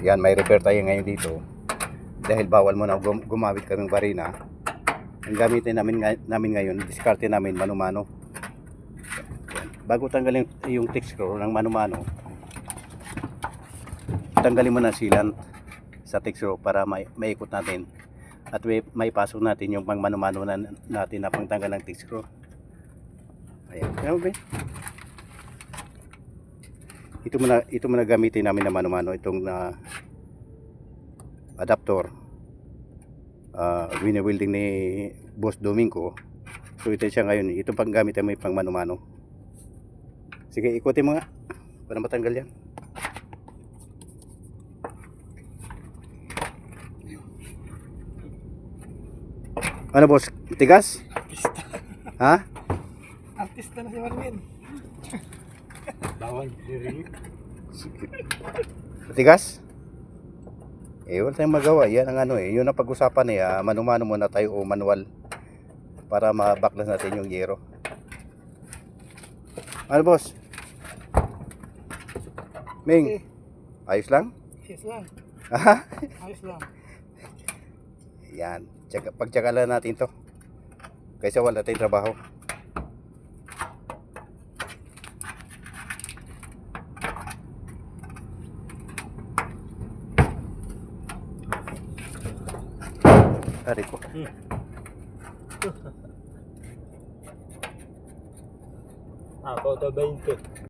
Yan, may repair tayo ngayon dito. Dahil bawal muna gumamit kaming barina. Ang gamitin namin ngayon, diskarte namin mano-mano. Bago tanggalin yung thick screw ng mano-mano, tanggalin mo na sealant sa thick screw para maikot natin at may pasok natin yung pang mano-mano natin na pangtanggal ng thick screw. Ayan, okay. Ito muna gamitin namin na mano-mano, itong adapter. Wini-welding ni Boss Domingo. So ito siya ngayon, ito pang gamit ay may pang mano-mano. Sige, ikutin mo nga para matanggal yan. Ano boss, tigas? Artista. Ha? Artista na si Marvin. Bawal diri. Tigas? Wala tayong magawa. Yan ang yun ang pag-usapan mano-mano muna tayo o manual para mabaklas natin yung yero. Ano boss? Ming, Okay. ayos lang? Ayos lang. Aha? Ayos lang. Yan, pagtsagalan natin to kaysa wala tayong trabaho. Ari ko. Ako to 20.